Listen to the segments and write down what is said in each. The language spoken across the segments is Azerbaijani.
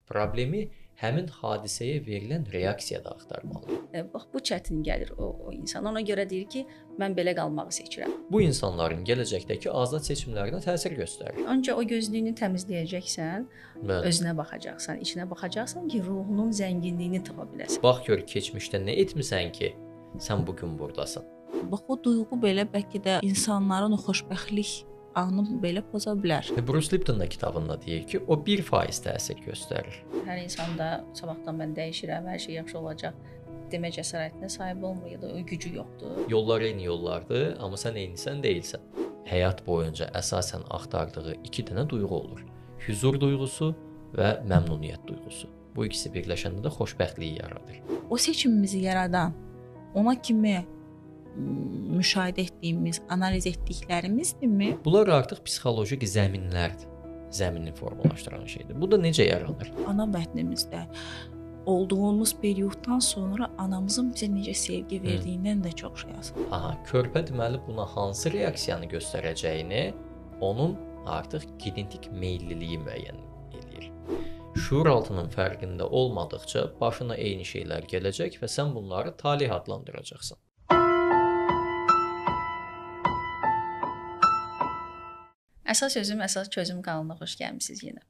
Problemi həmin hadisəyə verilən reaksiyada axtarmalıyıq. Bax bu çətin gəlir o insana. Ona görə deyir ki, mən belə qalmağı seçirəm. Bu insanların gələcəkdəki azad seçimlərinə təsir göstərir. Ancaq o gözlüyünü təmizləyəcəksən, Bəli. özünə baxacaqsan, içinə baxacaqsan ki, ruhunun zənginliyini tapa biləsən. Bax gör keçmişdə nə etmisən ki, sən bu gün burdasan. Bax o duyğu belə bəlkə də insanların o xoşbəxtlik anı belə poza bilər. Bruce Lipton da kitabında deyir ki, o 1% təsir göstərir. Hər insanda sabahdan mən dəyişirəm, hər şey yaxşı olacaq demə cəsarətinə sahib olmur ya da o gücü yoxdur. Yollar eyni yollardır, amma sən eynisən deyilsən. Həyat boyunca əsasən axtardığı 2 dənə duyğu olur. Huzur duyğusu və məmnuniyyət duyğusu. Bu ikisi birləşəndə də xoşbəxtliyi yaradır. O seçimimizi yaradan ona kimi müşahidə etdiyimiz, analiz etdiklərimizdirmi? Bunlar artıq psixoloji zəminlərdir. Zəmini formalaşdıran şeydir. Bu da necə yaranır? Ana bətnimizdə olduğumuz perioddan sonra anamızın bizə necə sevgi verdiyindən də çox şey asılıdır. Aha, körpə deməli buna hansı reaksiyanı göstərəcəyini onun artıq genetik meylliliyi müəyyən edir. Şuur altının fərqində olmadıkca başına eyni şeylər gələcək və sən bunları talih adlandıracaqsan. Əsas sözüm, əsas çözüm kanalına xoş gəlmisiniz yenə.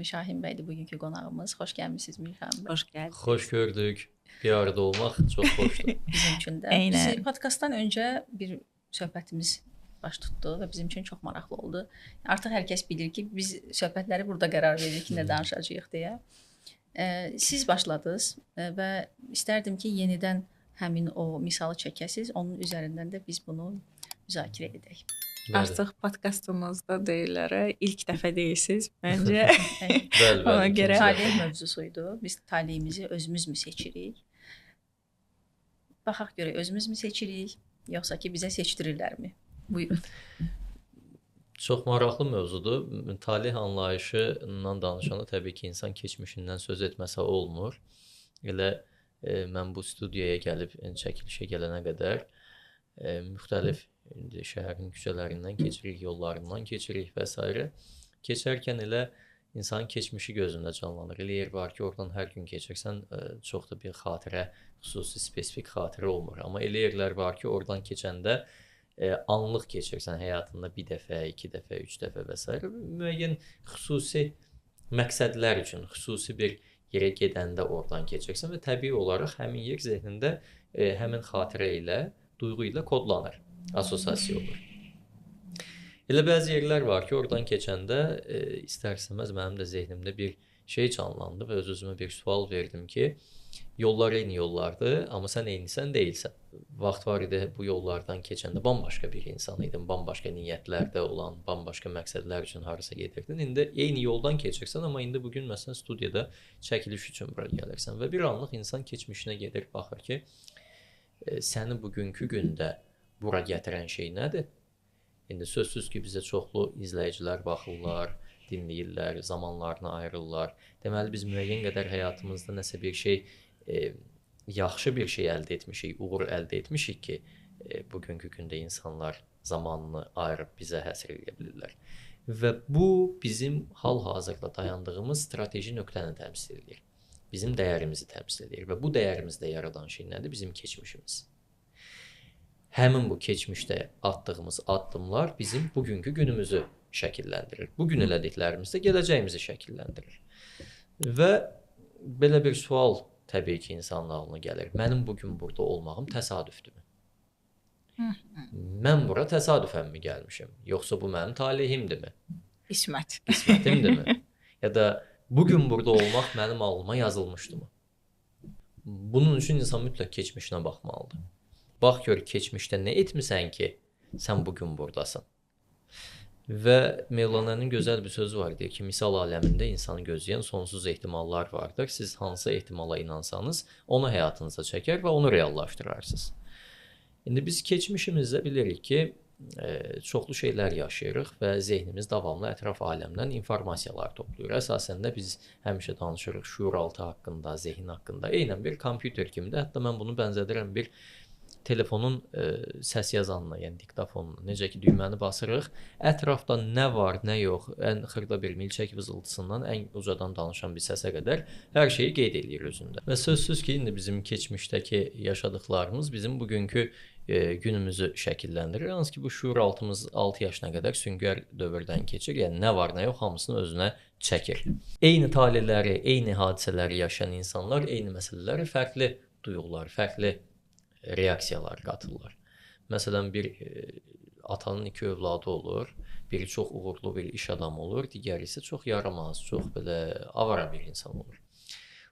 Müşahin bəydir bugünkü qonağımız. Xoş gəlmisiniz Müşahin bəy. Xoş gəldiniz. Xoş gördük. Bir arada olmaq çox xoşdur. Bizim üçün də. Biz podkastdan öncə bir söhbətimiz baş tutdu və bizim üçün çox maraqlı oldu. Artıq hər kəs bilir ki, biz söhbətləri burada qərar veririk ki, nə danışacağıq deyə. Siz başladınız və istərdim ki, yenidən həmin o misalı çəkəsiz. Onun üzərindən də biz bunu müzakirə edək. Artıq podkastımızda deyirlər, ilk dəfə deyilsiniz məncə. Bəli, Ona görə talih mövzusuydu. Biz talihimizi özümüz mü seçirik? Baxaq görək, özümüz mü seçirik, yoxsa ki bizə seçdirirlərmi? Buyurun. Çox maraqlı mövzudur. Talih anlayışından danışanda təbii ki, insan keçmişindən söz etməsə olmur. Elə mən bu studiyaya gəlib çəkilişə gələnə qədər müxtəlif şəhərin küçələrindən keçirik, yollarından keçirik və s. Keçərkən elə insanın keçmişi gözündə canlanır. Elə yer var ki, oradan hər gün keçirsən, çox da bir xatirə, xüsusi spesifik xatirə olmur. Amma elə yerlər var ki, oradan keçəndə anlıq keçirsən həyatında bir dəfə, 2 dəfə, 3 dəfə və s. Müəyyən xüsusi məqsədlər üçün, xüsusi bir yerə gedəndə oradan keçirsən və təbii olaraq həmin yer zehnində həmin xatirə ilə, duyğu ilə kodlanır. Assosiasiya olur. Elə bəzi yerlər var ki, oradan keçəndə istər-istəməz mənim də zehnimdə bir şey canlandı və öz-özümə bir sual verdim ki, yollar eyni yollardır, amma sən eynisən deyilsən. Vaxt var idi bu yollardan keçəndə bambaşqa bir insan idin, bambaşqa niyyətlərdə olan, bambaşqa məqsədlər üçün harasa gedirdin. İndi eyni yoldan keçirsən, amma indi bugün məsələn studiyada çəkiliş üçün bura gəlirsən və bir anlıq insan keçmişinə gedir, baxır ki, səni bugünkü gündə bura gətirən şey nədir? İndi sözsüz ki, bizə çoxlu izləyicilər baxırlar, dinləyirlər, zamanlarını ayırırlar. Deməli, biz müəyyən qədər həyatımızda nəsə bir şey, yaxşı bir şey əldə etmişik, uğur əldə etmişik ki, bugünkü gündə insanlar zamanını ayırıb bizə həsr edə bilirlər. Və bu, bizim hal-hazırda dayandığımız strateji nöqtəni təmsil edir. Bizim dəyərimizi təmsil edir və bu dəyərimizdə yaradan şey nədir? Bizim keçmişimiz. Həmin bu keçmişdə atdığımız addımlar bizim bugünkü günümüzü şəkilləndirir. Bugün elədiklərimiz də gələcəyimizi şəkilləndirir. Və belə bir sual təbii ki, insanın ağlına gəlir. Mənim bugün burada olmağım təsadüfdürmü? Mən bura təsadüfənmi gəlmişim? Yoxsa bu mənim talihimdirmi? İsmət. İsmətimdirmi? Ya da bugün burada olmaq mənim alnıma yazılmışdımı? Bunun üçün insan mütləq keçmişinə baxmalıdır. Bax gör keçmişdə nə etmisən ki, sən bugün burdasan. Və Mevlana'nın gözəl bir sözü var, deyir ki, misal aləmində insanı gözləyən sonsuz ehtimallar vardır. Siz hansı ehtimala inansanız, onu həyatınıza çəkər və onu reallaşdırarsınız. İndi biz keçmişimizdə bilirik ki, çoxlu şeylər yaşayırıq və zehnimiz davamlı ətraf aləmdən informasiyalar toplayır. Əsasən də biz həmişə danışırıq şuur altı haqqında, zehin haqqında. Eynən bir kompüter kimi də, hətta mən bunu bənzədirəm bir telefonun səs yazanına, yəni diktafonuna, necə ki düyməni basırıq, ətrafda nə var, nə yox, ən xırda bir milçək vızıltısından ən ucadan danışan bir səsə qədər hər şeyi qeyd eləyir özündə. Və sözsüz ki, indi bizim keçmişdəki yaşadıklarımız bizim bugünkü günümüzü şəkilləndirir. Hansı ki, bu şuur altımız 6 yaşına qədər süngər dövrdən keçir. Yəni nə var, nə yox, hamısını özünə çəkir. Eyni taleləri, eyni hadisələri yaşayan insanlar eyni məsələləri fərqli duyğular, fərqli reaksiyalar qatırlar. Məsələn, bir atanın 2 övladı olur. Biri çox uğurlu bir iş adamı olur, digəri isə çox yaramaz, çox belə avara bir insan olur.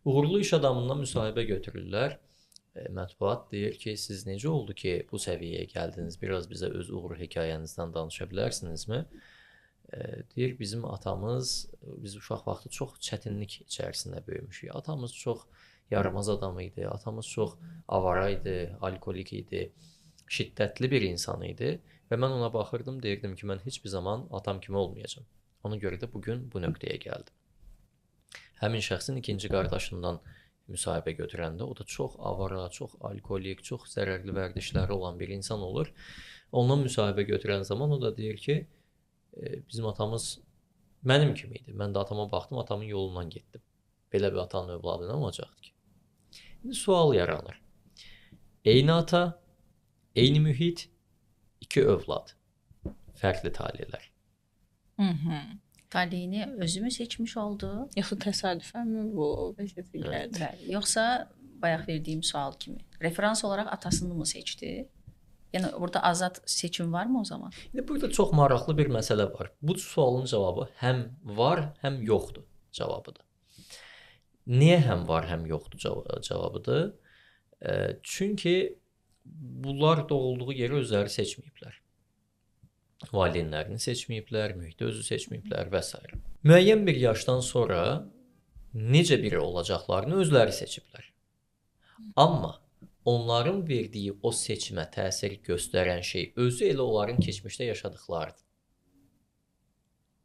Uğurlu iş adamından müsahibə götürürlər. Mətbuat deyir ki, siz necə oldu ki, bu səviyyəyə gəldiniz? Biraz bizə öz uğur hekayənizdən danışa bilərsinizmi? Deyir, bizim atamız, biz uşaq vaxtı çox çətinlik içərisində böyümüşük. Atamız çox yaramaz adam idi, atamız çox avara idi, alkolik idi, şiddətli bir insan idi və mən ona baxırdım, deyirdim ki, mən heç bir zaman atam kimi olmayacağam. Ona görə də bugün bu nöqtəyə gəldim. Həmin şəxsin ikinci qardaşından müsahibə götürəndə o da çox avara, çox alkolik, çox zərərli vərdişləri olan bir insan olur. Ondan müsahibə götürən zaman o da deyir ki, bizim atamız mənim kimi idi. Mən də atama baxdım, atamın yolundan getdim. Belə bir atanın övladı nə olacaqdı ki? İndi sual yaranır. Eyni ata, eyni mühit, 2 övlad, fərqli taleylər. Taleyini özü mü seçmiş oldu? Yoxsa təsadüfənmi bu vəziyyətə gəldi? Bəli, yoxsa bayaq verdiyim sual kimi referans olaraq atasını mı seçdi? Yəni burada azad seçim varmı o zaman? İndi burada çox maraqlı bir məsələ var. Bu sualın cavabı həm var, həm yoxdur cavabıdır. Niyə həm var, həm yoxdur cavabıdır? Çünki bunlar doğulduğu yeri özləri seçməyiblər. Valideynlərini seçməyiblər, mühiti özü seçməyiblər və s. Müəyyən bir yaşdan sonra necə biri olacaqlarını özləri seçiblər. Amma onların verdiyi o seçimə təsir göstərən şey özü elə onların keçmişdə yaşadıklarıdır.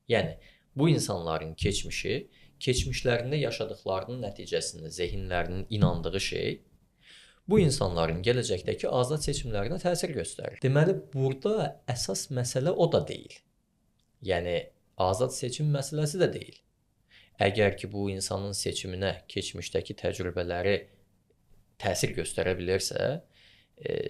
Yəni, bu insanların keçmişi, keçmişlərində yaşadıklarının nəticəsində zehinlərinin inandığı şey bu insanların gələcəkdəki azad seçimlərinə təsir göstərir. Deməli, burada əsas məsələ o da deyil. Yəni, azad seçim məsələsi də deyil. Əgər ki, bu insanın seçiminə keçmişdəki təcrübələri təsir göstərə bilirsə,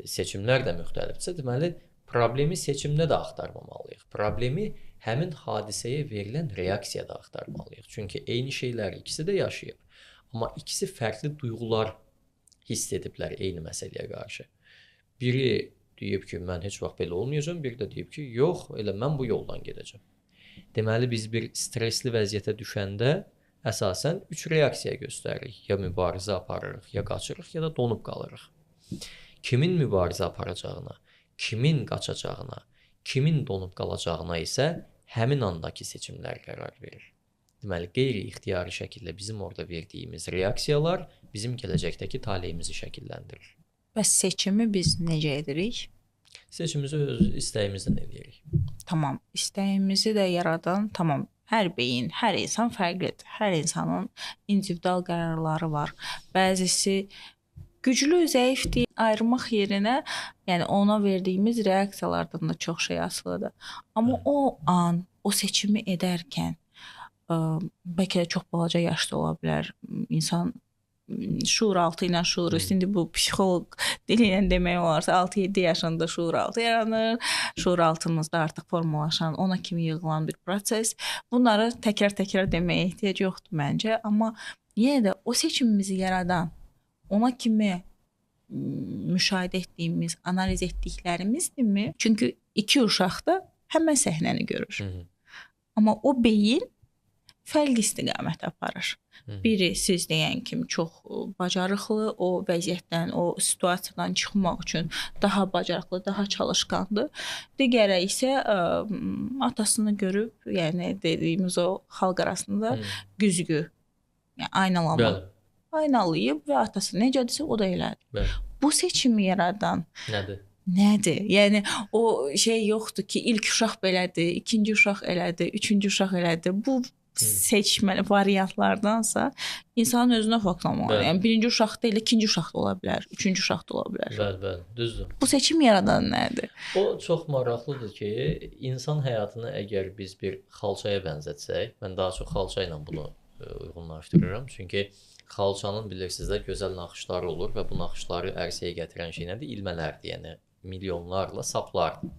seçimlər də müxtəlifdirsə, deməli, problemi seçimdə də axtarmamalıyıq. Problemi həmin hadisəyə verilən reaksiyada axtarmalıyıq. Çünki eyni şeyləri ikisi də yaşayıb. Amma ikisi fərqli duyğular hiss ediblər eyni məsələyə qarşı. Biri deyib ki, mən heç vaxt belə olmayacağam, biri də deyib ki, yox, elə mən bu yoldan gedəcəm. Deməli, biz bir stresli vəziyyətə düşəndə əsasən 3 reaksiya göstəririk. Ya mübarizə aparırıq, ya qaçırıq, ya da donub qalırıq. Kimin mübarizə aparacağına, kimin qaçacağına, kimin donub qalacağına isə həmin andakı seçimlər qərar verir. Deməli, qeyri-ixtiyari şəkildə bizim orada verdiyimiz reaksiyalar bizim gələcəkdəki taleyimizi şəkilləndirir. Bəs seçimi biz necə edirik? Seçimimizi öz istəyimizdən edirik. Tamam, istəyimizi də yaradan, tamam, hər beyin, hər insan fərqlidir. Hər insanın individual qərarları var. Bəzisi güclü, zəifdir, ayırmaq yerinə, yəni ona verdiyimiz reaksiyalardan da çox şey asılıdır. Amma o an, o seçimi edərkən, bəlkə də çox balaca yaşda ola bilər. İnsan şuur altı ilə şuur üstü, indi bu psixoloq dili ilə demək olarsa 6-7 yaşında şuur altı yaranır. Şuur altımızda artıq formalaşan, ona kimi yığılan bir proses. Bunları təkrar-təkrar deməyə ehtiyac yoxdur məncə, amma yenə də o seçimimizi yaradan, ona kimi müşahidə etdiyimiz, analiz etdiklərimizdirmi? Çünki 2 uşaq da həmən səhnəni görür. Amma o beyin fərqli istiqamət aparır. Biri siz deyən kimi çox bacarıqlı, o vəziyyətdən, o situasiyadan çıxmaq üçün daha bacarıqlı, daha çalışqandır. Digəri isə atasını görüb, yəni dediyimiz o xalq arasında güzgü, yəni aynalama. Aynalayıb və atası necədirsə o da elədir. Bu seçimi yaradan nədir? Yəni o şey yoxdur ki, ilk uşaq belədir, ikinci uşaq elədir, üçüncü uşaq elədir. Bu seçməli variantlardansa insanın özünə fokuslanmalı. Yəni birinci uşaq deyil, ikinci uşaq da ola bilər, üçüncü uşaq da ola bilər. Bəli, düzdür. Bu seçim yaradan nədir? O çox maraqlıdır ki, insan həyatını əgər biz bir xalçaya bənzətsək, mən daha çox xalça ilə bunu uyğunlaşdırıram. Çünki xalçanın bilirsiniz də gözəl naxışları olur və bu naxışları ərsəyə gətirən şey nədir? İlmələrdir, yəni milyonlarla saplardır.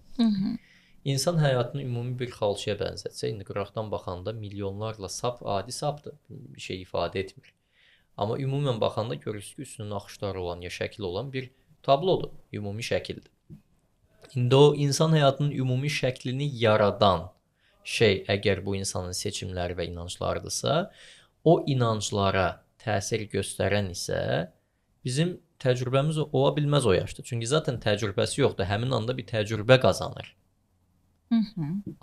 İnsan həyatını ümumi bir xalçaya bənzətsə, indi qıraqdan baxanda milyonlarla sap adi sapdır, bir şey ifadə etmir. Amma ümumən baxanda görürsünüz ki, üstünün naxışları olan ya şəkil olan bir tablodur, ümumi şəkildir. İndi o insan həyatının ümumi şəklini yaradan şey, əgər bu insanın seçimləri və inanclarıdırsa, o inanclara təsir göstərən isə bizim təcrübəmiz ola bilməz o yaşda. Çünki zaten təcrübəsi yoxdur, həmin anda bir təcrübə qazanır.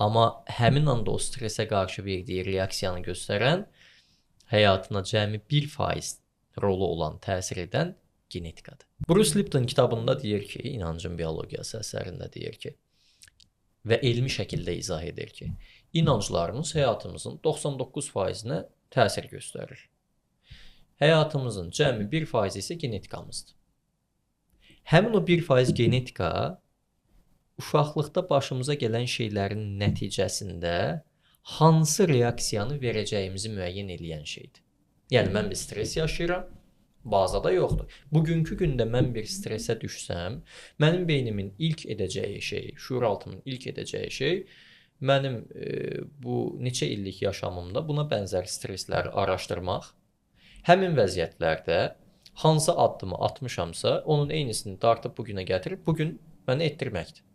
Amma həmin anda o stresə qarşı verdiyi reaksiyanı göstərən, həyatına cəmi 1% rolu olan, təsir edən genetikadır. Bruce Lipton kitabında deyir ki, İnancın biologiyası əsərində deyir ki, və elmi şəkildə izah edir ki, inanclarımız həyatımızın 99%-nə təsir göstərir. Həyatımızın cəmi 1% isə genetikamızdır. Həmin o 1% genetika uşaqlıqda başımıza gələn şeylərin nəticəsində hansı reaksiyanı verəcəyimizi müəyyən edən şeydir. Yəni mən bir stres yaşayıram, bazada yoxdur. Bugünkü gündə mən bir stresə düşsəm, mənim beynimin ilk edəcəyi şey, şuuraltımın ilk edəcəyi şey mənim bu neçə illik yaşamımda buna bənzər stresləri araşdırmaq, həmin vəziyyətlərdə hansı addımı atmışamsa, onun eynisini dartıb bu günə gətirib bu gün mənə etdirməkdir.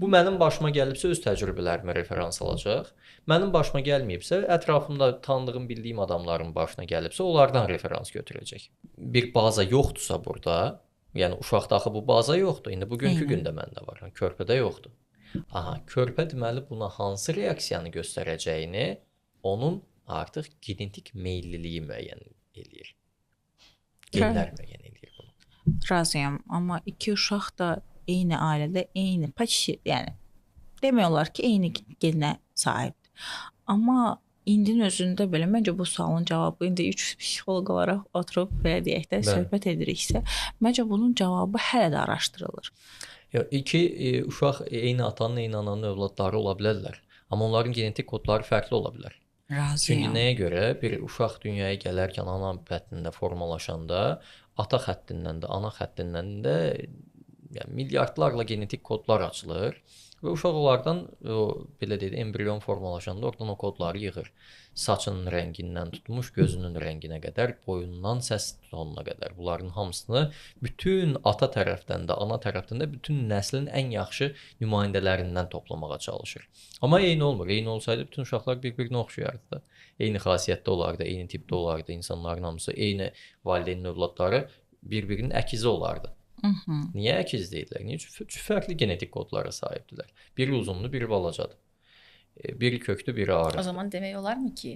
Bu mənim başıma gəlibsə öz təcrübələrimə referans alacaq. Mənim başıma gəlməyibsə, ətrafımda tanıdığım, bildiyim adamların başına gəlibsə, onlardan referans götürəcək. Bir baza yoxdursa burada, yəni uşaqda axı bu baza yoxdur. İndi bugünkü gündə məndə var. Körpədə yoxdur. Aha, körpə deməli buna hansı reaksiyanı göstərəcəyini onun artıq genetik meylliliyi müəyyən eləyir. Genlər müəyyən eləyir bunu. Razıyam, amma iki uşaq da eyni ailədə, eyni yəni demək olar ki, eyni genə sahibdir. Amma indinin özündə belə məncə bu sualın cavabı indi 3 psixoloq olaraq oturub belə deyək də söhbət ediriksə, məncə bunun cavabı hələ də araşdırılır. İki uşaq eyni atanın, eyni ananın övladları ola bilərlər, amma onların genetik kodları fərqli ola bilər. Razıyam. Çünki nəyə görə bir uşaq dünyaya gələrkən ana bətnində formalaşanda ata xəttindən də, ana xəttindən də yəni milyardlarla genetik kodlar açılır və uşaq onlardan belə deyək, embrion formalaşanda oradan o kodları yığır. Saçının rəngindən tutmuş gözünün rənginə qədər, boyundan səs tonuna qədər. Bunların hamısını bütün ata tərəfdən də, ana tərəfdən də bütün nəslin ən yaxşı nümayəndələrindən toplamağa çalışır. Amma eyni olmur. Eyni olsaydı bütün uşaqlar bir-birinə oxşayardı da. Eyni xasiyyətdə olardı, eyni tipdə olardı. İnsanların hamısı eyni valideynin övladları bir-birinin əkizi olardı. Niyə əkiz deyirlər? Niyə? Çünki fərqli genetik kodlara sahibdirlər. Biri uzundur, biri balacadır. Biri köklü, biri ağır. O zaman demək olarmı ki,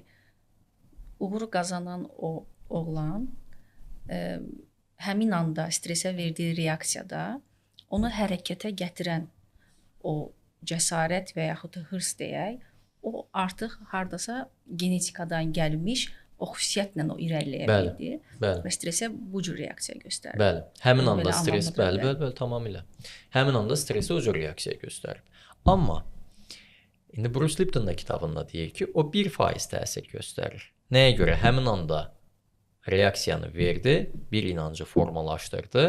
uğur qazanan o oğlan həmin anda stresə verdiyi reaksiyada onu hərəkətə gətirən o cəsarət və yaxud da hırs deyək, o artıq hardasa genetikadan gəlmiş o xüsusiyyətlə o irəliləyə bildi və stresə bu cür reaksiya göstərir. Bəli, həmin anda stres, bəli, tamamilə. Həmin anda stresi o cür reaksiya göstərir. Amma indi Bruce Lipton da kitabında deyir ki, o 1% təsir göstərir. Nəyə görə? Həmin anda reaksiyanı verdi, bir inancı formalaşdırdı.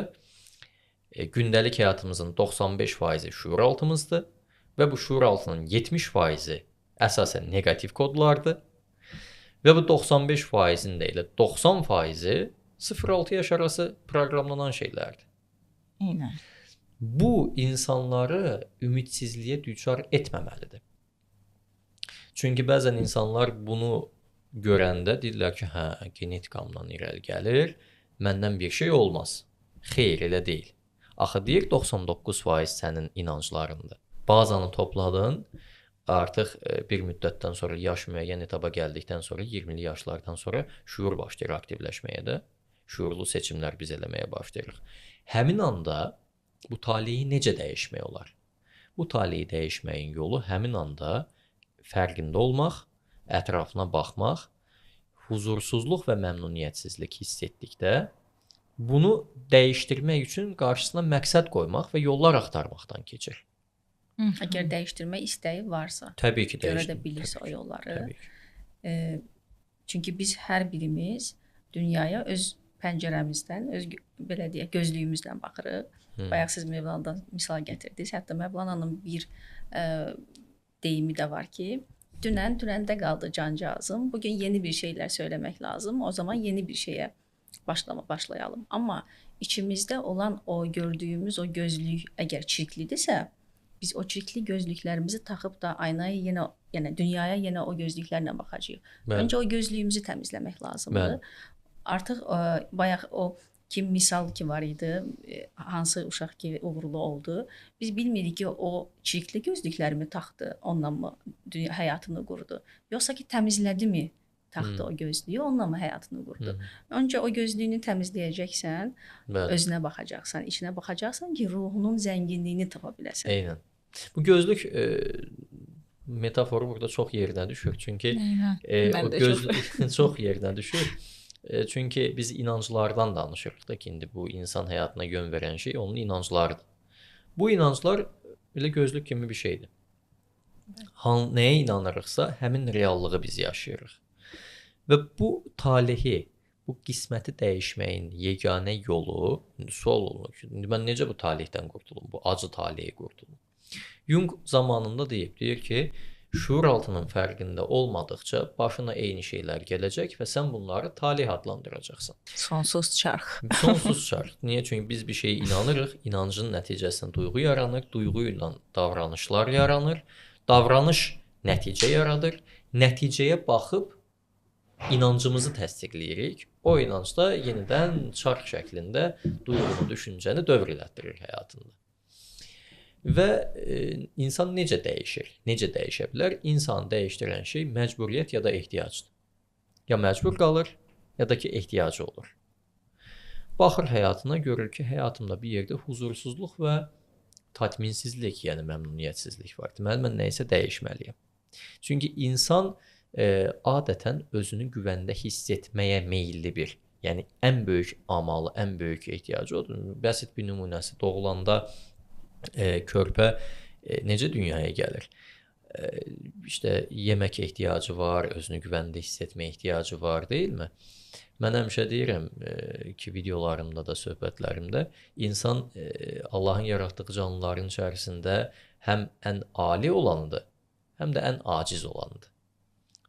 Gündəlik həyatımızın 95%-i şuuraltımızdır və bu şuuraltının 70%-i əsasən neqativ kodlardır. Və bu 95%-ində elə 90%-i 0-6 yaş arası proqramlanan şeylərdir. Eynən. Bu insanları ümidsizliyə düçar etməməlidir. Çünki bəzən insanlar bunu görəndə deyirlər ki, hə, genetikamdan irəli gəlir, məndən bir şey olmaz. Xeyr, elə deyil. Axı deyir 99% sənin inanclarındır. Bazanı topladın, artıq bir müddətdən sonra yaş müəyyən etaba gəldikdən sonra 20'li yaşlardan sonra şuur başlayır aktivləşməyə də. Şuurlu seçimlər biz eləməyə başlayırıq. Həmin anda bu taleyi necə dəyişmək olar? Bu taleyi dəyişməyin yolu həmin anda fərqində olmaq ətrafına baxmaq, huzursuzluq və məmnuniyyətsizlik hiss etdikdə bunu dəyişdirmək üçün qarşısına məqsəd qoymaq və yollar axtarmaqdan keçir. Əgər dəyişdirmək istəyi varsa, Təbii ki, görə də bilirsə o yolları. Təbii ki. Çünki biz hər birimiz dünyaya öz pəncərəmizdən, öz belə deyək, gözlüyümüzdən baxırıq. Bayaq siz Mevlana'dan misal gətirdiniz. Hətta Mevlana'nın bir deyimi də var ki, dünən dünəndə qaldı cancağızım. Bugün yeni bir şeylər söyləmək lazım. O zaman yeni bir şeyə başlayalım. Amma içimizdə olan o gördüyümüz o gözlük əgər çirklidirsə, biz o çirkli gözlüklərimizi taxıb da aynaya yenə, yəni dünyaya yenə o gözlüklərlə baxacağıq. Öncə o gözlüyümüzü təmizləmək lazımdır. Artıq bayaq o kim misal ki var idi, hansı uşaq ki uğurlu oldu. Biz bilmirik ki o çirkli gözlüklərimi taxdı, onunla mı həyatını qurdu. Yoxsa ki təmizlədimi taxdı o gözlüyü, onunla mı həyatını qurdu. Öncə o gözlüyünü təmizləyəcəksən, özünə baxacaqsan, içinə baxacaqsan ki, ruhunun zənginliyini tapa biləsən. Eynən. Bu gözlük metaforu burada çox yerinə düşür. Çünki o gözlük çox yerinə düşür. Çünki biz inanclardan danışırıq da ki, indi bu insan həyatına yön verən şey onun inanclarıdır. Bu inanclar elə gözlük kimi bir şeydir. Nəyə inanırıqsa, həmin reallığı biz yaşayırıq. Və bu talehi, bu qisməti dəyişməyin yeganə yolu, sual olunur ki, indi mən necə bu talihdən qurtulum, bu acı talehi qurtulum? Jung zamanında deyir ki, şuur altının fərqində olmadıqca başına eyni şeylər gələcək və sən bunları talih adlandıracaqsan. Sonsuz çarx. Sonsuz çarx. Niyə? Çünki biz bir şeyə inanırıq, inancın nəticəsində duyğu yaranır, duyğu ilə davranışlar yaranır, davranış nəticə yaradır, nəticəyə baxıb inancımızı təsdiqləyirik. O inanc da yenidən çarx şəklində duyğunu, düşüncəni dövr elətdirir həyatında. Və insan necə dəyişir? Necə dəyişə bilər? İnsanı dəyişdirən şey məcburiyyət ya da ehtiyacdır. Ya məcbur qalır, ya da ki ehtiyacı olur. Baxır həyatına, görür ki, həyatımda bir yerdə huzursuzluq və tatminsizlik, yəni məmnuniyyətsizlik var. Deməli, mən nəyisə dəyişməliyəm. Çünki insan adətən özünü güvəndə hiss etməyə meyilli bir, yəni ən böyük amalı, ən böyük ehtiyacı odur. Bəsit bir nümunəsi, doğulanda körpə necə dünyaya gəlir? İşte yemək ehtiyacı var, özünü güvəndə hiss etmə ehtiyacı var, deyilmi? Mən həmişə deyirəm ki, videolarımda da, söhbətlərimdə, insan Allahın yaratdığı canlıların içərisində həm ən ali olanıdır, həm də ən aciz olanıdır.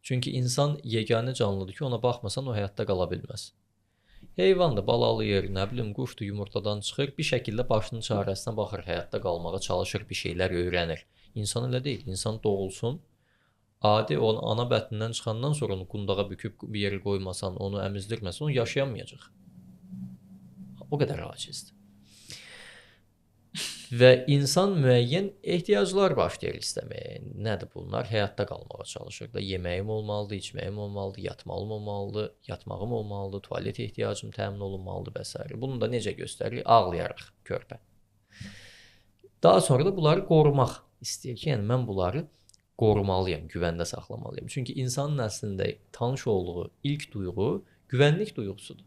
Çünki insan yeganə canlıdır ki, ona baxmasan o həyatda qala bilməz. Heyvandır, balalayır, nə bilim, quşdur, yumurtadan çıxır, bir şəkildə başının çarəsinə baxır, həyatda qalmağa çalışır, bir şeylər öyrənir. İnsan elə deyil, insan doğulsun, adi onu ana bətnindən çıxandan sonra onu qundağa büküb bir yerə qoymasan, onu əmizdirməsən, onu yaşayamayacaq. O qədər acizdir. Və insan müəyyən ehtiyaclar başlayır istəməyə. Nədir bunlar? Həyatda qalmağa çalışır da. Yeməyim olmalıdır, içməyim olmalıdır, yatmalım olmalıdır, yatmağım olmalıdır, tualet ehtiyacım təmin olunmalıdır və s. Bunu da necə göstərir? Ağlayaraq körpə. Daha sonra da bunları qorumaq istəyir ki, yəni mən bunları qorumalıyam, güvəndə saxlamalıyam. Çünki insanın əslində tanış olduğu ilk duyğu güvənlik duyğusudur.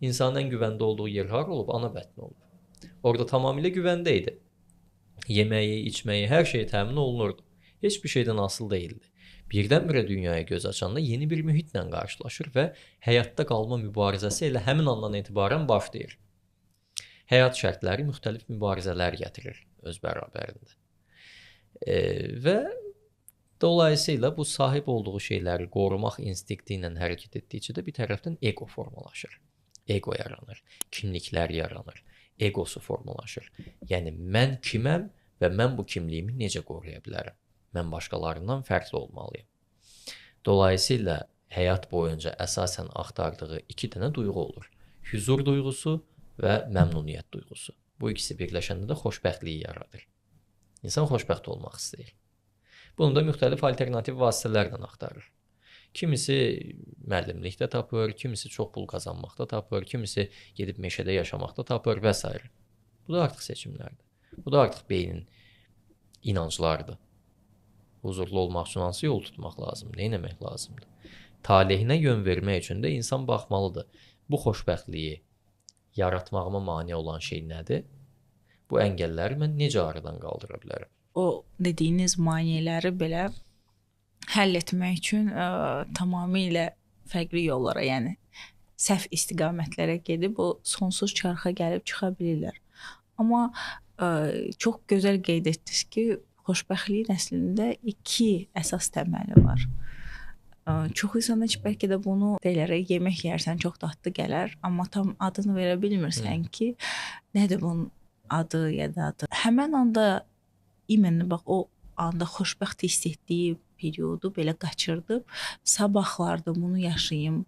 İnsanın ən güvəndə olduğu yer hara olub? Ana bətni olub. Orada tamamilə güvəndə idi. Yeməyi, içməyi, hər şey təmin olunurdu. Heç bir şeydən asılı değildi. Birdən-birə dünyaya göz açanda yeni bir mühitlə qarşılaşır və həyatda qalma mübarizəsi elə həmin andan etibarən başlayır. Həyat şərtləri müxtəlif mübarizələr gətirir öz bərabərində. Və dolayısıyla bu sahib olduğu şeyləri qorumaq instinkti ilə hərəkət etdikcə də bir tərəfdən ego formalaşır. Ego yaranır, kimliklər yaranır. Egosu formalaşır. Yəni mən kiməm və mən bu kimliyimi necə qoruya bilərəm? Mən başqalarından fərqli olmalıyam. Dolayısıyla həyat boyunca əsasən axtardığı iki dənə duyğu olur. Huzur duyğusu və məmnuniyyət duyğusu. Bu ikisi birləşəndə də xoşbəxtliyi yaradır. İnsan xoşbəxt olmaq istəyir. Bunu da müxtəlif alternativ vasitələrlə axtarır. Kimisi müəllimlikdə tapır, kimisi çox pul qazanmaqda tapır, kimisi gedib meşədə yaşamaqda tapır və s. Bu da artıq seçimlərdir. Bu da artıq beynin inanclarıdır. huzurlu olmaq üçün hansı yol tutmaq lazımdır? Nə etmək lazımdır? Talehinə yön vermək üçün də insan baxmalıdır. Bu xoşbəxtliyi yaratmağıma mane olan şey nədir? Bu əngəlləri mən necə aradan qaldıra bilərəm? O dediyiniz maneələri belə həll etmək üçün tamamilə fərqli yollara, yəni səhv istiqamətlərə gedib o sonsuz çarxa gəlib çıxa bilirlər. Amma çox gözəl qeyd etdiniz ki, xoşbəxtliyin əslində 2 əsas təməli var. Çox insan heç bəlkə də bunu deyirlər, yemək yersən çox dadlı gələr, amma tam adını verə bilmirsən ki, nədir bunun adı ya da adı. Həmin anda imенно bax o anda xoşbəxt hiss etdiyi periodu belə qaçırdıb sabahlarda bunu yaşayım.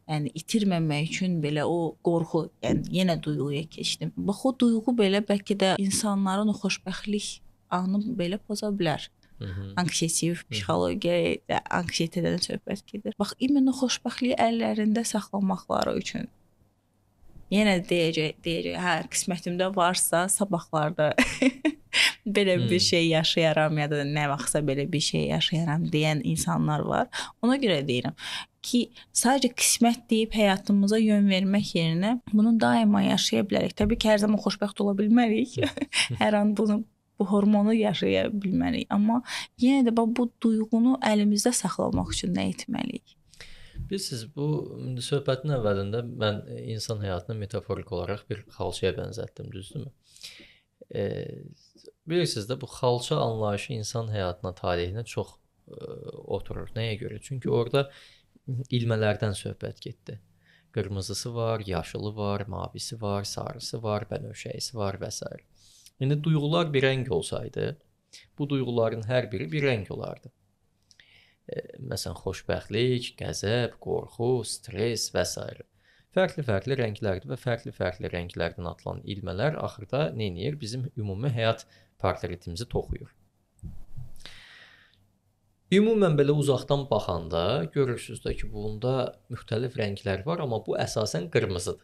Yəni itirməmək üçün belə o qorxu, yəni yenə duyğuya keçdim. Bax o duyğu belə bəlkə də insanların o xoşbəxtlik anı belə poza bilər. Anksiyetiv psixologiya, anksiyetədən söhbət gedir. Bax imенно xoşbəxtliyi əllərində saxlamaqları üçün yenə deyəcək, hə, qismətimdə varsa sabahlarda belə bir şey yaşayaram ya da nə vaxtsa belə bir şey yaşayaram deyən insanlar var. Ona görə deyirəm ki, sadəcə qismət deyib həyatımıza yön vermək yerinə bunu daima yaşaya bilərik. Təbii ki, hər zaman xoşbəxt ola bilmərik. Hər an bu hormonu yaşaya bilmərik. Amma yenə də bu duyğunu əlimizdə saxlamaq üçün nə etməliyik? Bilirsiniz, bu söhbətin əvvəlində mən insan həyatını metaforik olaraq bir xalçaya bənzətdim, düzdürmü? Bilirsiniz də bu xalça anlayışı insan həyatına, talehinə çox oturur. Nəyə görə? Çünki orada ilmələrdən söhbət getdi. Qırmızısı var, yaşılı var, mavisi var, sarısı var, bənövşəyisi var və s. İndi duyğular bir rəng olsaydı, bu duyğuların hər biri bir rəng olardı. Məsələn, xoşbəxtlik, qəzəb, qorxu, stres və s. Fərqli-fərqli rənglərdir və fərqli-fərqli rənglərdən atılan ilmələr axırda nə edir? Bizim ümumi həyat portretimizi toxuyur. Ümumən belə uzaqdan baxanda görürsünüz də ki, bunda müxtəlif rənglər var, amma bu əsasən qırmızıdır.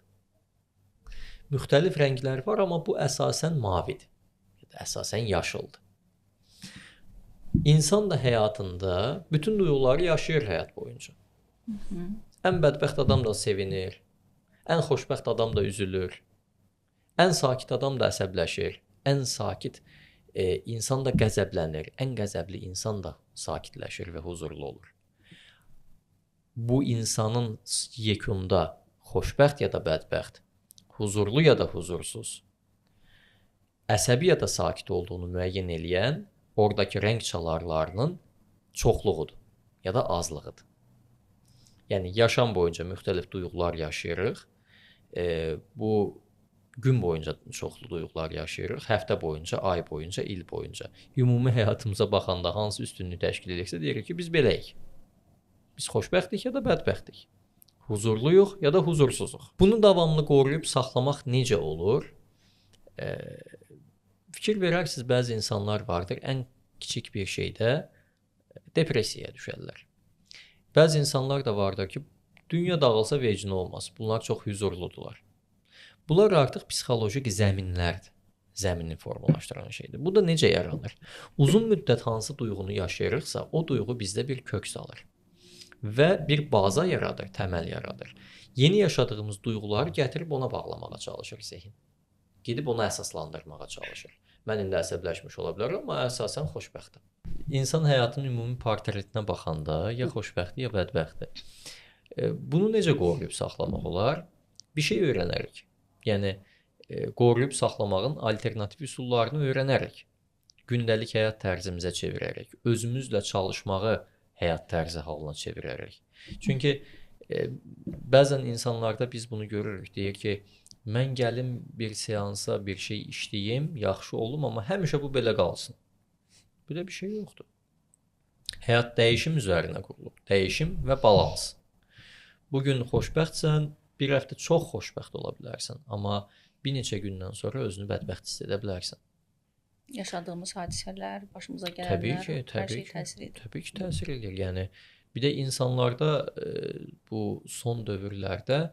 Müxtəlif rənglər var, amma bu əsasən mavidir. Əsasən yaşıldır. İnsan da həyatında bütün duyğuları yaşayır həyat boyunca. Ən bədbəxt adam da sevinir, ən xoşbəxt adam da üzülür, ən sakit adam da əsəbləşir, ən sakit insan da qəzəblənir, ən qəzəbli insan da sakitləşir və huzurlu olur. Bu insanın yekunda xoşbəxt ya da bədbəxt, huzurlu ya da huzursuz, əsəbi ya da sakit olduğunu müəyyən eləyən oradakı rəng çalarlarının çoxluğudur ya da azlığıdır. Yəni yaşam boyunca müxtəlif duyğular yaşayırıq. Bu gün boyunca çoxlu duyğular yaşayırıq. Həftə boyunca, ay boyunca, il boyunca. Ümumi həyatımıza baxanda hansı üstünlüyü təşkil edirsə deyirik ki, biz beləyik. Biz xoşbəxtlik ya da bədbəxtlik. Huzurluyuq ya da huzursuzuq. Bunu davamlı qoruyub saxlamaq necə olur? Fikir verərsiniz, bəzi insanlar vardır, ən kiçik bir şeydə depressiyaya düşərlər. Bəzi insanlar da vardır ki, dünya dağılsa vecinə olmaz. Bunlar çox huzurludular. Bunlar artıq psixolojik zəminlərdir. Zəmini formalaşdıran şeydir. Bu da necə yaranır? Uzun müddət hansı duyğunu yaşayırıqsa, o duyğu bizdə bir kök salır. Və bir baza yaradır, təməl yaradır. Yeni yaşadığımız duyğuları gətirib ona bağlamağa çalışır zehin. Gedib ona əsaslandırmağa çalışır. Mən indi əsəbləşmiş ola bilərəm, amma əsasən xoşbəxtəm. İnsan həyatının ümumi portretinə baxanda ya xoşbəxtdir, ya bədbəxtdir. Bunu necə qoruyub saxlamaq olar? Bir şey öyrənərik. Yəni, qoruyub saxlamağın alternativ üsullarını öyrənərik. Gündəlik həyat tərzimizə çevirərək, özümüzlə çalışmağı həyat tərzi halına çevirərək. Çünki bəzən insanlarda biz bunu görürük, deyir ki, mən gəlim bir seansa bir şey işləyim, yaxşı olum, amma həmişə bu belə qalsın. Belə bir şey yoxdur. Həyat dəyişim üzərinə qurulub. Dəyişim və balans. Bugün xoşbəxtsən, bir həftə çox xoşbəxt ola bilərsən, amma bir neçə gündən sonra özünü bədbəxt hiss edə bilərsən. Yaşadığımız hadisələr, başımıza gələnlər, hər şey təsir edir. Təbii ki, təsir edir. Yəni, bir də insanlarda bu son dövrlərdə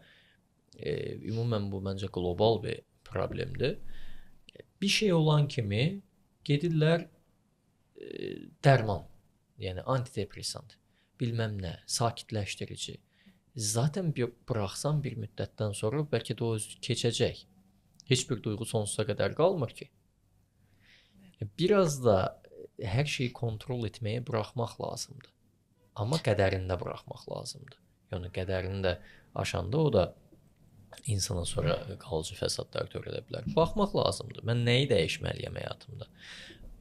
ümumən bu məncə qlobal bir problemdir. Bir şey olan kimi gedirlər dərman yəni antidepressant, bilməm nə, sakitləşdirici. Zaten buraxsan bir müddətdən sonra bəlkə də o öz keçəcək. Heç bir duyğu sonsuza qədər qalmır ki. Biraz da hər şeyi kontrol etməyə buraxmaq lazımdır. Amma qədərində buraxmaq lazımdır. Yəni qədərini də aşanda o da insana sonra qalıcı fəsadlar törədə bilər. Baxmaq lazımdır. Mən nəyi dəyişməliyəm həyatımda?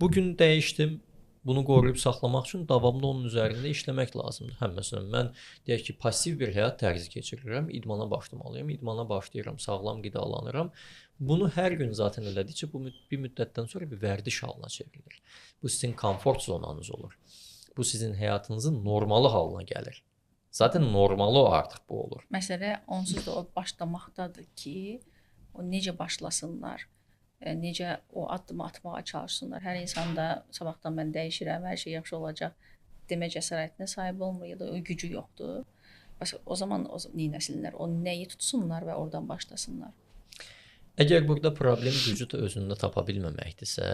Bugün dəyişdim. Bunu qoruyub saxlamaq üçün davamlı onun üzərində işləmək lazımdır. Məsələn, mən deyək ki, passiv bir həyat tərzi keçirirəm, idmana başlamalıyam, idmana başlayıram, sağlam qidalanıram. Bunu hər gün zaten elədikcə bu bir müddətdən sonra bir vərdiş halına çevrilir. Bu sizin komfort zonanız olur. Bu sizin həyatınızın normalı halına gəlir. Zaten normalı o artıq bu olur. Məsələ onsuz da o başlamaqdadır ki, o necə başlasınlar, necə o addımı atmağa çalışsınlar. Hər insan da sabahdan mən dəyişirəm, hər şey yaxşı olacaq demə cəsarətinə sahib olmur ya da o gücü yoxdur. O zaman neynəsinlər, o nəyi tutsunlar və oradan başlasınlar. Əgər burada problem gücü də özündə tapa bilməməkdirsə,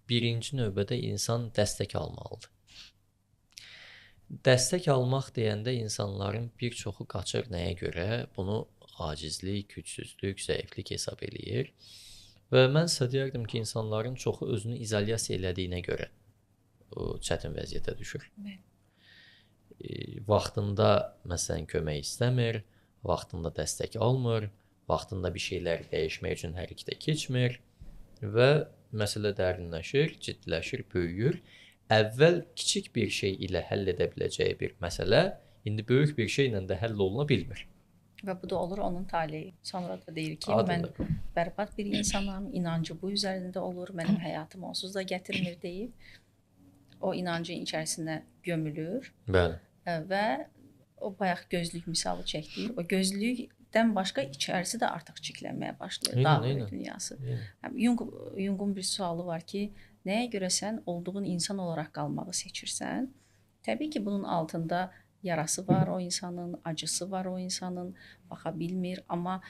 birinci növbədə insan dəstək almalıdır. Dəstək almaq deyəndə insanların bir çoxu qaçır nəyə görə? Bunu acizlik, gücsüzlük, zəiflik hesab eləyir. Və mən sizə deyərdim ki, insanların çoxu özünü izolyasiya elədiyinə görə o çətin vəziyyətə düşür. Vaxtında məsələn kömək istəmir, vaxtında dəstək almır, vaxtında bir şeyləri dəyişmək üçün hərəkətə keçmir və məsələ dərinləşir, ciddiləşir, böyüyür. Əvvəl kiçik bir şey ilə həll edə biləcəyi bir məsələ indi böyük bir şeylə də həll oluna bilmir. Və bu da olur onun taleyi. Sonra da deyir ki, mən bərbad bir insanam, inancı bu üzərində olur, mənim həyatım onsuz da gətirmir deyib. O inancın içərisinə gömülür. Bəli. Və o bayaq gözlük misalı çəkdik. O gözlükdən başqa içərisi də artıq çiklənməyə başlayır. Dağılır dünyası. Jung'un bir sualı var ki, nəyə görə sən olduğun insan olaraq qalmağı seçirsən? Təbii ki, bunun altında yarası var o insanın, acısı var o insanın, baxa bilmir. Amma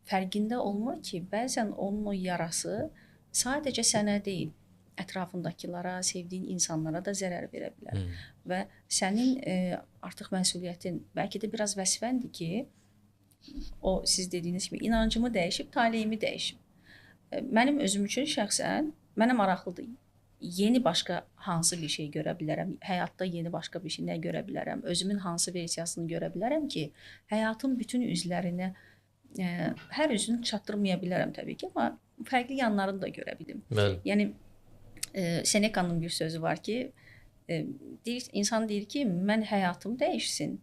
fərqində olmur ki, bəzən onun o yarası sadəcə sənə deyil, ətrafındakılara, sevdiyin insanlara da zərər verə bilər. Və sənin artıq məsuliyyətin bəlkə də biraz vəzifəndir ki, o siz dediyiniz kimi inancımı dəyişib, taleyimi dəyişib. Mənim özüm üçün şəxsən mənə maraqlıdır. Yeni başqa hansı bir şey görə bilərəm, həyatda yeni başqa bir şey nə görə bilərəm, özümün hansı versiyasını görə bilərəm ki, həyatın bütün üzlərinə hər üzünü çatdırmaya bilərəm təbii ki, amma fərqli yanlarını da görə bilim. Yəni Seneca'nın bir sözü var ki, insan deyir ki, mən həyatım dəyişsin.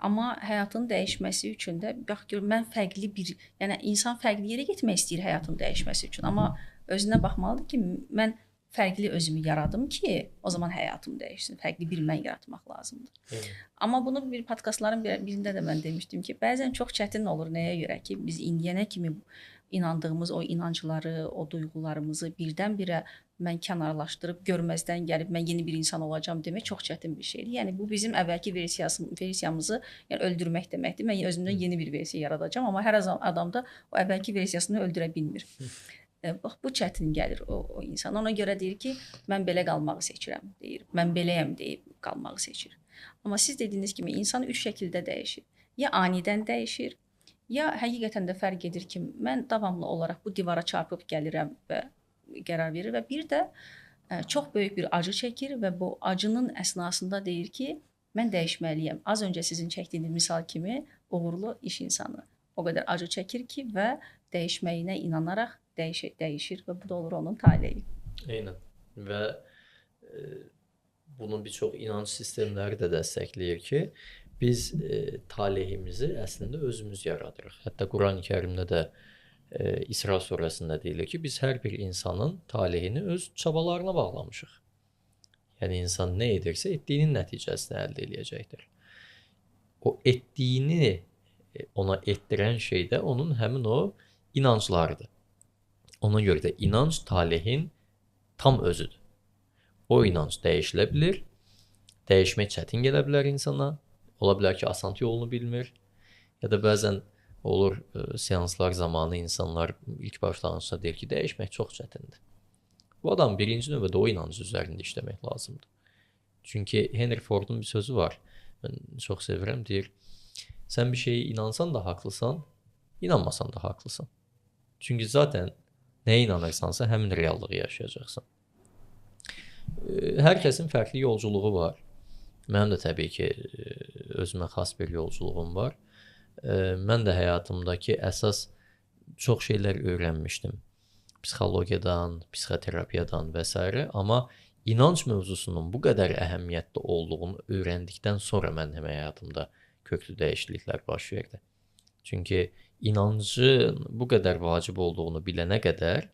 Amma həyatın dəyişməsi üçün də bax gör mən fərqli bir, yəni insan fərqli yerə getmək istəyir həyatın dəyişməsi üçün, amma özünə baxmalıdır ki, mən fərqli özümü yaradım ki, o zaman həyatım dəyişsin. Fərqli bir mən yaratmaq lazımdır. Amma bunu bir podkastların birində də mən demişdim ki, bəzən çox çətin olur nəyə görə ki, biz indiyənə kimi inandığımız o inancları, o duyğularımızı birdən-birə mən kənarlaşdırıb görməzdən gəlib mən yeni bir insan olacağam demək çox çətin bir şeydir. Yəni bu bizim əvvəlki versiyamızı yəni öldürmək deməkdir. Mən özümdən yeni bir versiya yaradacağam, amma hər adam da o əvvəlki versiyasını öldürə bilmir. Bax bu çətin gəlir o insan. Ona görə deyir ki, mən belə qalmağı seçirəm, deyir. Mən beləyəm deyib qalmağı seçir. Amma siz dediyiniz kimi insan üç şəkildə dəyişir. Ya anidən dəyişir, ya həqiqətən də fərq edir ki, mən davamlı olaraq bu divara çarpıb gəlirəm və qərar verir və bir də çox böyük bir acı çəkir və bu acının əsnasında deyir ki, mən dəyişməliyəm. Az öncə sizin çəkdiyiniz misal kimi uğurlu iş insanı o qədər acı çəkir ki və dəyişməyinə inanaraq dəyişir və bu da olur onun taleyi. Eynən. Və bunun bir çox inanc sistemləri də dəstəkləyir ki, biz taleyimizi əslində özümüz yaradırıq. Hətta Qurani-Kərimdə də İsra surəsində deyilir ki, biz hər bir insanın taleyini öz çabalarına bağlamışıq. Yəni insan nə edirsə, etdiyinin nəticəsini əldə edəcəkdir. O etdiyini ona etdirən şey də onun həmin o inanclarıdır. Ona görə də inanc talehin tam özüdür. O inanc dəyişilə bilir, dəyişmək çətin gələ bilər insana, ola bilər ki, asan yolunu bilmir, ya da bəzən olur seanslar zamanı insanlar ilk başlanğıcda deyir ki, dəyişmək çox çətindir. Bu adam birinci növbədə o inancı üzərində işləmək lazımdır. Çünki Henry Fordun bir sözü var. Mən çox sevirəm, deyir: "Sən bir şeyə inansan da haqlısan, inanmasan da haqlısan." Çünki zaten nəyə inanırsansa həmin reallığı yaşayacaqsan. Hər kəsin fərqli yolculuğu var. Mənim də təbii ki, özümə xas bir yolculuğum var. Mən də həyatımdakı əsas çox şeylər öyrənmişdim. Psixologiyadan, psixoterapiyadan və s. Amma inanc mövzusunun bu qədər əhəmiyyətli olduğunu öyrəndikdən sonra mənim həyatımda köklü dəyişikliklər baş verdi. Çünki inancın bu qədər vacib olduğunu bilənə qədər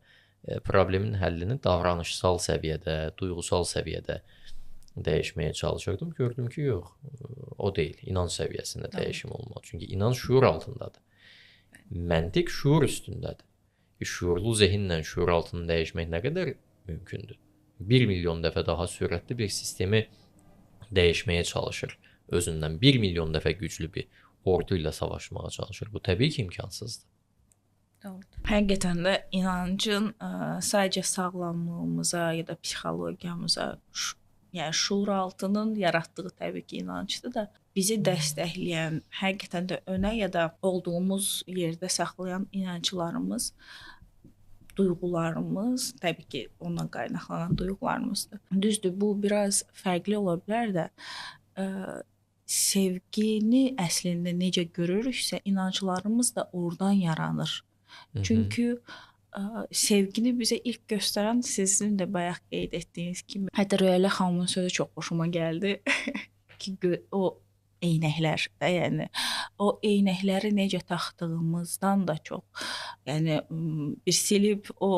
problemin həllini davranışsal səviyyədə, duyğusal səviyyədə dəyişməyə çalışırdım. Gördüm ki, yox, o deyil. İnanc səviyyəsində dəyişim olmalı. Çünki inanc şuur altındadır. Məntiq şuur üstündədir. Şuurlu zehinlə şuur altını dəyişmək nə qədər mümkündür? 1 milyon dəfə daha sürətli bir sistemi dəyişməyə çalışır. Özündən 1 milyon dəfə güclü bir ordu ilə savaşmağa çalışır. Bu təbii ki, imkansızdır. Doğrudur. Həqiqətən də inancın sadəcə sağlamlığımıza ya da psixologiyamıza, yəni şuur altının yaratdığı təbii ki, inancdır da bizi dəstəkləyən, həqiqətən də önə ya da olduğumuz yerdə saxlayan inanclarımız, duyğularımız, təbii ki, ondan qaynaqlanan duyğularımızdır. Düzdür, bu biraz fərqli ola bilər də, sevgini əslində necə görürüksə, inanclarımız da oradan yaranır. Çünki sevgini bizə ilk göstərən sizin də bayaq qeyd etdiyiniz kimi, hətta Rüyələ xanımın sözü çox xoşuma gəldi ki, o eynəklər, yəni o eynəkləri necə taxdığımızdan da çox, yəni bir silib o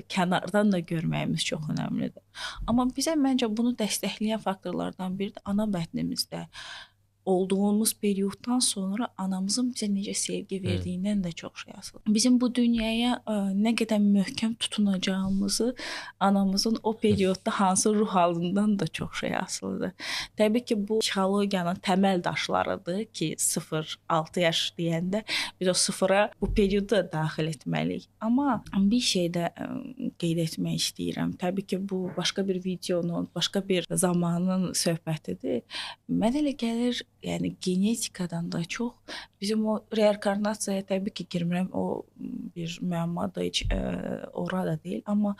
kənardan da görməyimiz çox önəmlidir. Amma bizə məncə bunu dəstəkləyən faktorlardan biri də ana bətnimizdə olduğumuz perioddan sonra anamızın bizə necə sevgi verdiyindən də çox şey asılıdır. Bizim bu dünyaya nə qədər möhkəm tutunacağımızı anamızın o periodda hansı ruh halından da çox şey asılıdır. Təbii ki, bu psixologiyanın təməl daşlarıdır ki, 0-6 yaş deyəndə biz o 0-a bu periodu daxil etməliyik. Amma bir şey də qeyd etmək istəyirəm. Təbii ki, bu başqa bir videonun, başqa bir zamanın söhbətidir. Mən elə gəlir, yəni genetikadan da çox bizim o reinkarnasiyaya təbii ki, girmirəm, o bir müəmmadır, heç orada deyil, amma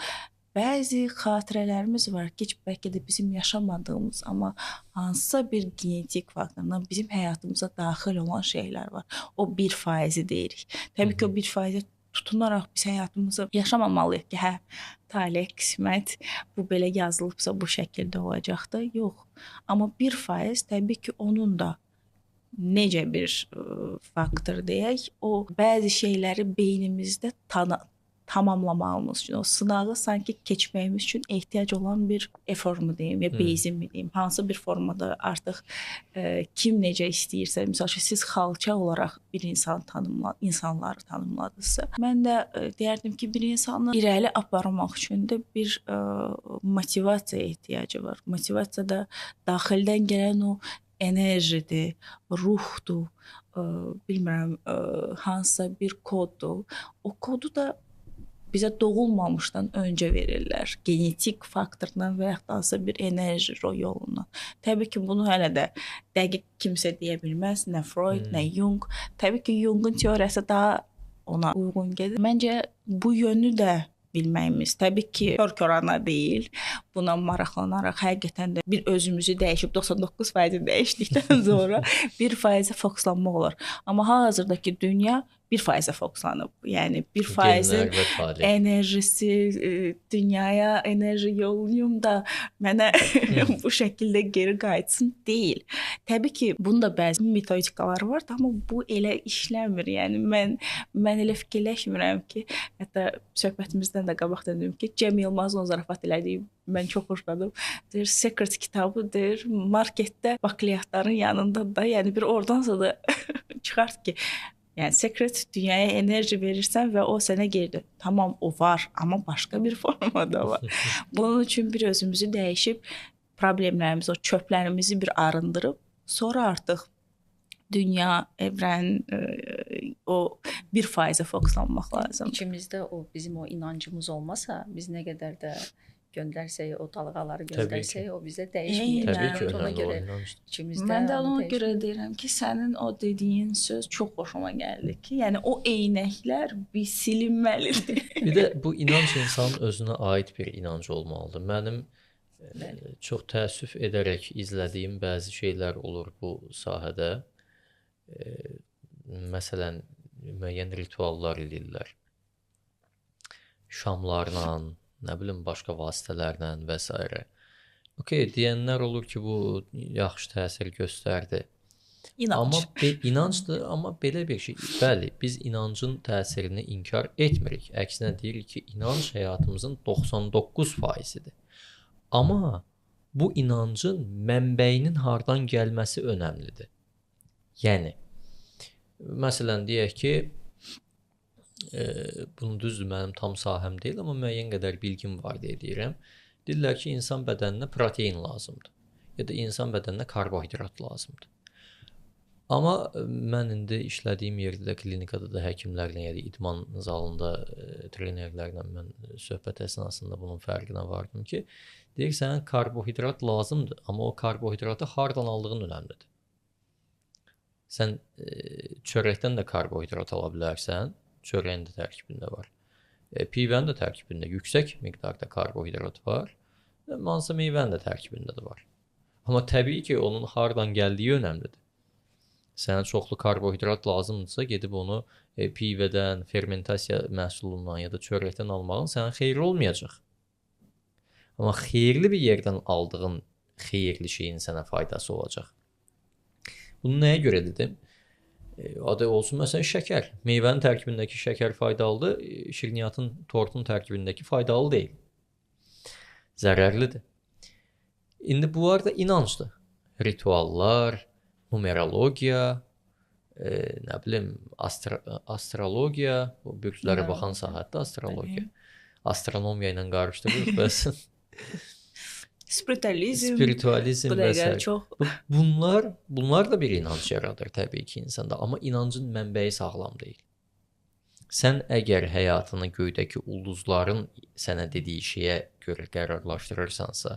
bəzi xatirələrimiz var ki, heç bəlkə də bizim yaşamadığımız, amma hansısa bir genetik faktordan bizim həyatımıza daxil olan şeylər var. O 1% deyirik. Təbii ki, o 1% tutunaraq biz həyatımızı yaşamamalıyıq ki, hə, talih, qismət, bu belə yazılıbsa bu şəkildə olacaqdır. Yox. Amma 1% təbii ki, onun da necə bir faktor deyək, o bəzi şeyləri beynimizdə tamamlamağımız üçün, o sınağı sanki keçməyimiz üçün ehtiyac olan bir eformu deyim, ya beyzin mi deyim, hansı bir formada artıq kim necə istəyirsə, misal üçün siz xalça olaraq bir insanları tanımladınızsa, mən də deyərdim ki, bir insanı irəli aparmaq üçün də bir motivasiya ehtiyacı var. Motivasiya da daxildən gələn o enerjidir, ruhdur, bilmirəm, hansısa bir koddur. O kodu da bizə doğulmamışdan öncə verirlər. Genetik faktordan və yaxud da hansısa bir enerji yolundan. Təbii ki, bunu hələ də dəqiq kimsə deyə bilməz. Nə Freud, nə Jung. Təbii ki, Jung'un teoriyası daha ona uyğun gedir. Məncə bu yönü də bilməyimiz. Təbii ki, kör-körana deyil. Buna maraqlanaraq həqiqətən də bir özümüzü dəyişib 99% dəyişdikdən sonra 1% fokuslanmaq olar. Amma hal-hazırdakı dünya 1% fokuslanıb. Yəni 1% enerjisi dünyaya enerji yollayım da mənə bu şəkildə geri qayıtsın deyil. Təbii ki, bunun da bəzi metodikaları var, amma bu elə işləmir. Yəni mən elə fikirləşmirəm ki, hətta söhbətimizdən də qabaq dedim ki, Cem Yılmazın zarafat elədiyi mən çox xoşladım. Deyir, Secret kitabıdır. Marketdə bakliyatların yanında da, yəni bir oradansa da çıxart ki, yəni Secret dünyaya enerji verirsən və o sənə geri. Tamam, o var, amma başqa bir formada var. Bunun üçün bir özümüzü dəyişib, problemlərimizi, o çöplərimizi bir arındırıb, sonra artıq dünya, evrən, o 1% fokuslanmaq lazımdır. İçimizdə o bizim o inancımız olmasa, biz nə qədər də göndərsək, o dalğaları göndərsək, o bizdə dəyişmir. Təbii ki, Ona önəmli görə olan inancdır. içimizdə Mən də ona görə deyirəm ki, sənin o dediyin söz çox xoşuma gəldi ki, yəni o eynəklər bir silinməlidir. Bir də bu inanc insanın özünə aid bir inanc olmalıdır. Mənim çox təəssüf edərək izlədiyim bəzi şeylər olur bu sahədə. Məsələn, müəyyən rituallar eləyirlər. Şamlarla, nə bilim, başqa vasitələrlə və s. Okay, deyənlər olur ki, bu yaxşı təsir göstərdi. İnanc. Amma inancdır, amma belə bir şey. Bəli, biz inancın təsirini inkar etmirik. Əksinə deyirik ki, inanc həyatımızın 99%-idir. Amma bu inancın mənbəyinin hardan gəlməsi önəmlidir. Yəni, məsələn, deyək ki, bunu düzdür, mənim tam sahəm deyil, amma müəyyən qədər bilgim var deyə deyirəm. Deyirlər ki, insan bədəninə protein lazımdır ya da insan bədəninə karbohidrat lazımdır. Amma mən indi işlədiyim yerdə, klinikada da həkimlərlə, yəni idman zalında trenerlərlə mən söhbət əsnasında bunun fərqinə vardım ki, deyir, sənə karbohidrat lazımdır, amma o karbohidratı hardan aldığın önəmlidir. Sən çörəkdən də karbohidrat ala bilərsən, çörəyin də tərkibində var. Pivənin də tərkibində yüksək miqdarda karbohidrat var. Hansısa meyvənin də tərkibində də var. Amma təbii ki, onun hardan gəldiyi önəmlidir. Sənə çoxlu karbohidrat lazımdırsa, gedib onu pivədən, fermentasiya məhsulundan ya da çörəkdən almağın sənə xeyirli olmayacaq. Amma xeyirli bir yerdən aldığın xeyirli şeyin sənə faydası olacaq. Bunu nəyə görə dedim? Adı olsun, məsələn, şəkər. Meyvənin tərkibindəki şəkər faydalıdır, şirniyyatın, tortun tərkibindəki faydalı deyil. Zərərlidir. İndi bunlar da inancdır. Rituallar, numerologiya, nə bilim, astrologiya, o bürclərə baxan sahədə astrologiya. Astronomiya ilə qarışdırırıq bəs. Spiritualizm və s. Bunlar da bir inanc yaradır təbii ki insanda, amma inancın mənbəyi sağlam deyil. Sən əgər həyatını göydəki ulduzların sənə dediyi şeyə görə qərarlaşdırırsansa,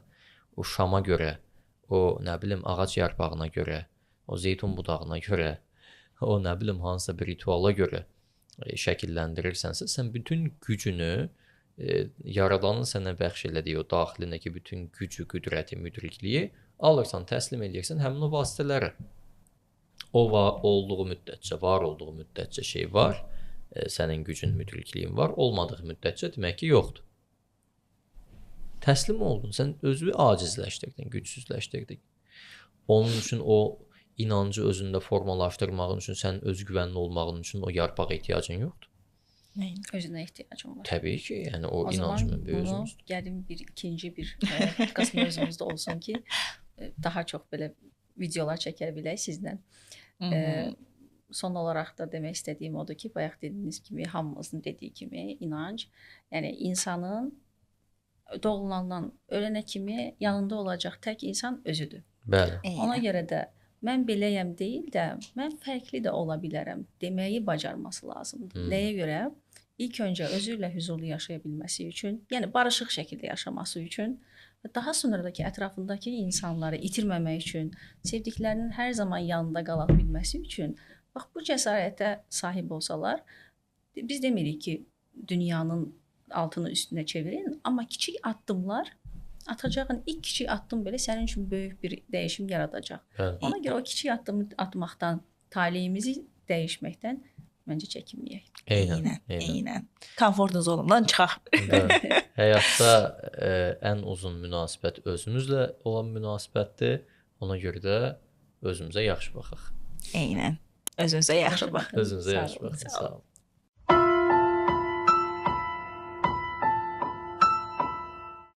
o şama görə, o nə bilim ağac yarpağına görə, o zeytun budağına görə, o nə bilim hansısa bir rituala görə şəkillendirirsənsə, sən bütün gücünü Yaradanın sənə bəxş elədiyi o daxilindəki bütün gücü, qüdrəti, müdrikliyi alırsan, təslim edirsən həmin o vasitələrə. O olduğu müddətcə, var olduğu müddətcə şey var, sənin gücün, müdrikliyin var, olmadığı müddətcə demək ki, yoxdur. Təslim oldun, sən özünü acizləşdirdin, gücsüzləşdirdin. Onun üçün o inancı özündə formalaşdırmağın üçün, sənin özgüvənli olmağın üçün o yarpağa ehtiyacın yoxdur. Özünə ehtiyacım var. Təbii ki, yəni o inancın böyüsündür. O zaman bunu gəlin ikinci bir podcast mövzumuzda olsun ki, daha çox belə videolar çəkə bilək sizlə. Son olaraq da demək istədiyim odur ki, bayaq dediyiniz kimi, hamımızın dediyi kimi inanc, yəni insanın doğulandan ölənə kimi yanında olacaq tək insan özüdür. Bəli. Ona görə də mən beləyəm deyil də, mən fərqli də ola bilərəm deməyi bacarması lazımdır. Nəyə görə? İlk öncə özü ilə huzurlu yaşaya bilməsi üçün, yəni barışıq şəkildə yaşaması üçün və daha sonra da ki, ətrafındakı insanları itirməmək üçün, sevdiklərinin hər zaman yanında qala bilməsi üçün, bax bu cəsarətə sahib olsalar, biz demirik ki, dünyanın altını üstünə çevirin, amma kiçik addımlar, atacağın ilk kiçik addım belə sənin üçün böyük bir dəyişim yaradacaq. Ona görə o kiçik addımı atmaqdan, taleyimizi dəyişməkdən məncə çəkinməyək. Eynən. Komfort zonundan çıxaq. Həyatda ən uzun münasibət özümüzlə olan münasibətdir. Ona görə də özümüzə yaxşı baxaq. Eynən. Özünüzə yaxşı baxın. Özünüzə yaxşı baxın. Sağ olun.